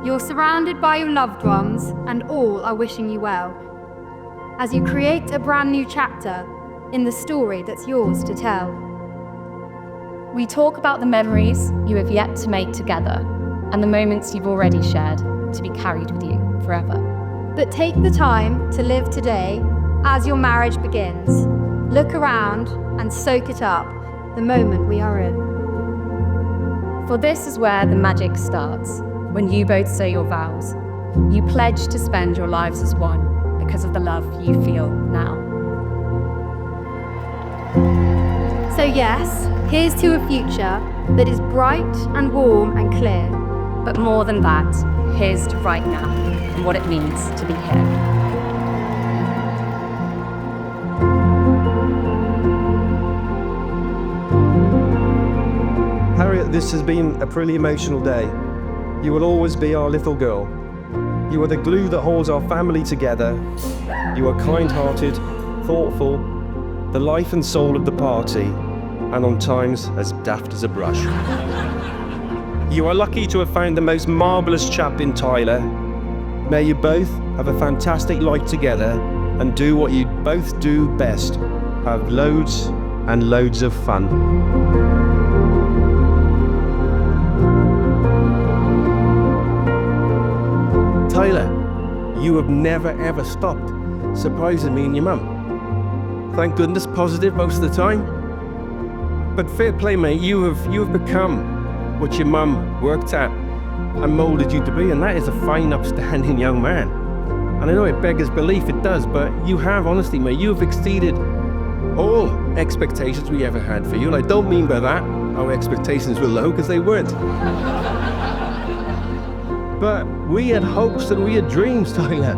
You're surrounded by your loved ones, and all are wishing you well, as you create a brand new chapter in the story that's yours to tell. We talk about the memories you have yet to make together, and the moments you've already shared to be carried with you forever. But take the time to live today as your marriage begins. Look around and soak it up, the moment we are in. For this is where the magic starts, when you both say your vows. You pledge to spend your lives as one because of the love you feel now. So yes, here's to a future that is bright and warm and clear. But more than that, here's to right now and what it means to be here. Harriet, this has been a pretty emotional day. You will always be our little girl. You are the glue that holds our family together. You are kind-hearted, thoughtful, the life and soul of the party, and on times as daft as a brush. You are lucky to have found the most marvellous chap in Tyler. May you both have a fantastic life together and do what you both do best. Have loads and loads of fun. Tyler, you have never ever stopped surprising me and your mum. Thank goodness positive most of the time. But fair play, mate, you have become what your mum worked at and moulded you to be, and that is a fine, upstanding young man. And I know it beggars belief, it does, but you have, honestly, mate, you have exceeded all expectations we ever had for you. And I don't mean by that our expectations were low, because they weren't. But we had hopes and we had dreams, Tyler.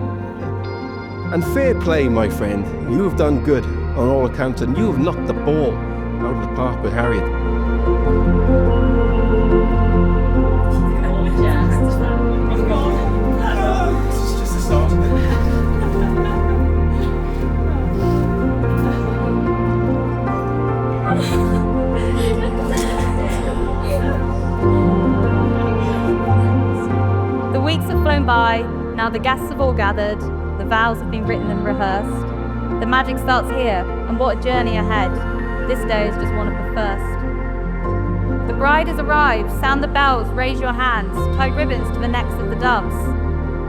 And fair play, my friend. You have done good on all accounts, and you have knocked the ball out of the park with Harriet. This is just the start of it. The weeks have flown by, now the guests have all gathered, the vows have been written and rehearsed. The magic starts here, and what a journey ahead. This day is just one of the first. The bride has arrived, sound the bells, raise your hands, tie ribbons to the necks of the doves.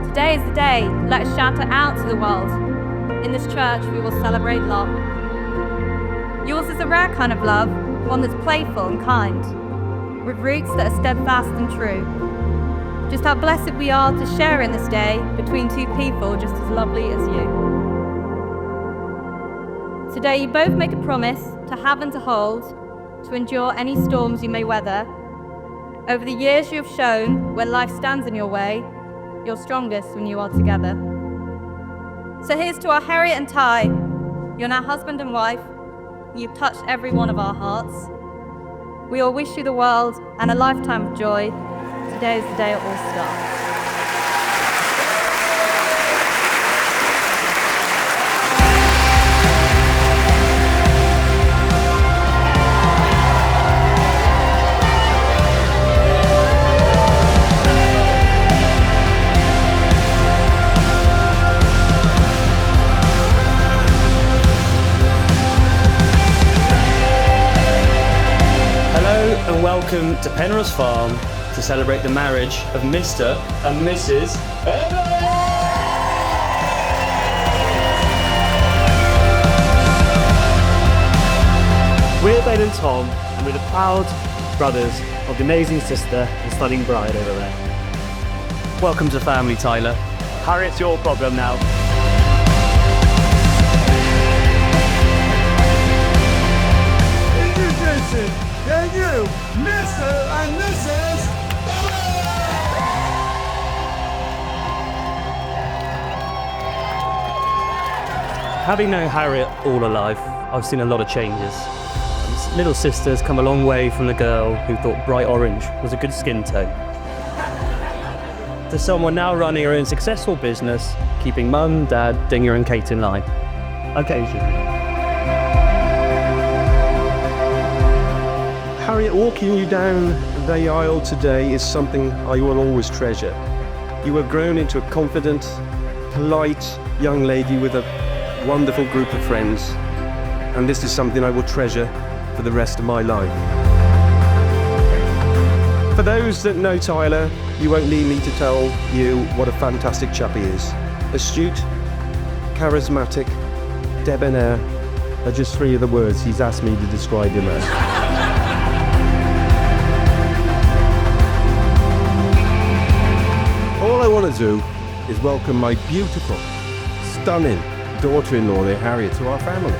Today is the day, let us shout it out to the world. In this church we will celebrate love. Yours is a rare kind of love, one that's playful and kind, with roots that are steadfast and true. Just how blessed we are to share in this day between two people just as lovely as you. Today you both make a promise to have and to hold, to endure any storms you may weather. Over the years you have shown, when life stands in your way, you're strongest when you are together. So here's to our Harriet and Ty. You're now husband and wife. You've touched every one of our hearts. We all wish you the world and a lifetime of joy. Today is the day it all starts. And welcome to Penrhos Farm to celebrate the marriage of Mr. and Mrs. Penrhos! We're Ben and Tom, and we're the proud brothers of the amazing sister and stunning bride over there. Welcome to the family, Tyler. Harriet's your problem now. Introducing the new Mr. and Mrs. Having known Harriet all her life, I've seen a lot of changes. This little sister's come a long way from the girl who thought bright orange was a good skin tone, to someone now running her own successful business, keeping Mum, Dad, Dinger and Kate in line. Occasionally. Harriet, walking you down they are today is something I will always treasure. You have grown into a confident, polite young lady with a wonderful group of friends, and this is something I will treasure for the rest of my life. For those that know Tyler, you won't need me to tell you what a fantastic chap he is. Astute, charismatic, debonair are just three of the words he's asked me to describe him as. All I want to do is welcome my beautiful, stunning daughter-in-law there, Harriet, to our family.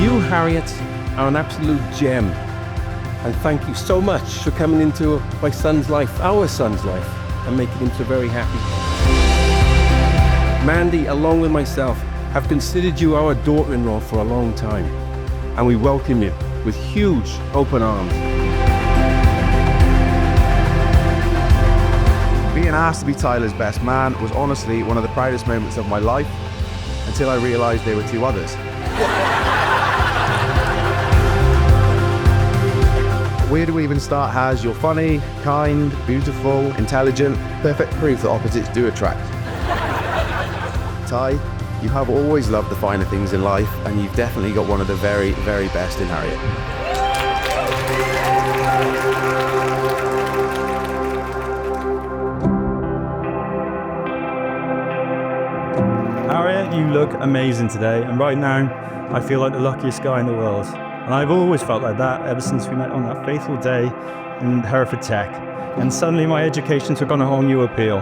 You, Harriet, are an absolute gem, and thank you so much for coming into my son's life, our son's life, and making him so very happy. Mandy, along with myself, have considered you our daughter-in-law for a long time, and we welcome you with huge open arms. Being asked to be Tyler's best man was honestly one of the proudest moments of my life, until I realised there were two others. Where do we even start, Haz? You're funny, kind, beautiful, intelligent, perfect proof that opposites do attract. Ty, you have always loved the finer things in life, and you've definitely got one of the very, very best in Harriet. Harriet, you look amazing today, and right now I feel like the luckiest guy in the world. And I've always felt like that ever since we met on that fateful day in Hereford Tech, and suddenly my education took on a whole new appeal.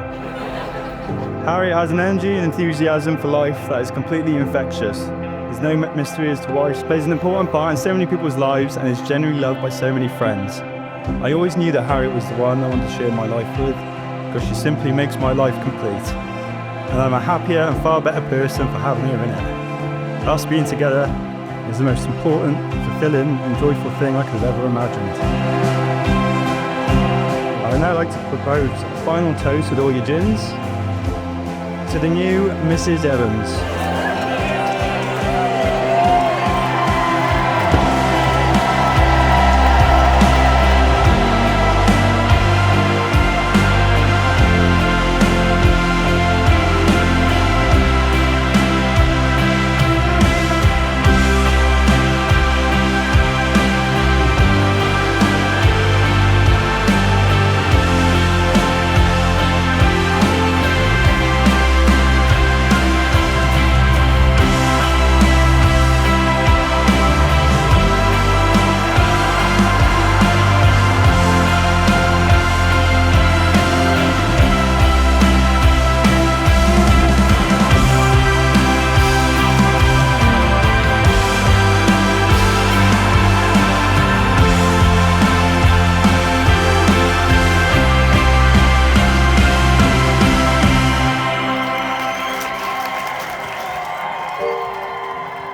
Harriet has an energy and enthusiasm for life that is completely infectious. There's no mystery as to why she plays an important part in so many people's lives and is genuinely loved by so many friends. I always knew that Harriet was the one I wanted to share my life with, because she simply makes my life complete. And I'm a happier and far better person for having her in it. Us being together is the most important, fulfilling and joyful thing I could have ever imagined. I would now like to propose a final toast with all your gins to the new Mrs. Evans.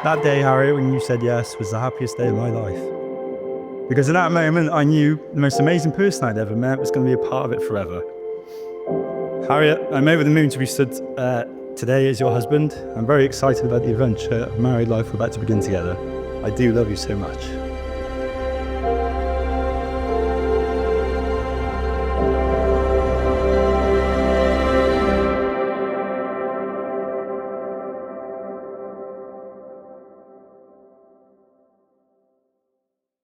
That day, Harriet, when you said yes, was the happiest day of my life. Because in that moment, I knew the most amazing person I'd ever met was going to be a part of it forever. Harriet, I'm over the moon to be stood today as your husband. I'm very excited about the adventure of married life we're about to begin together. I do love you so much.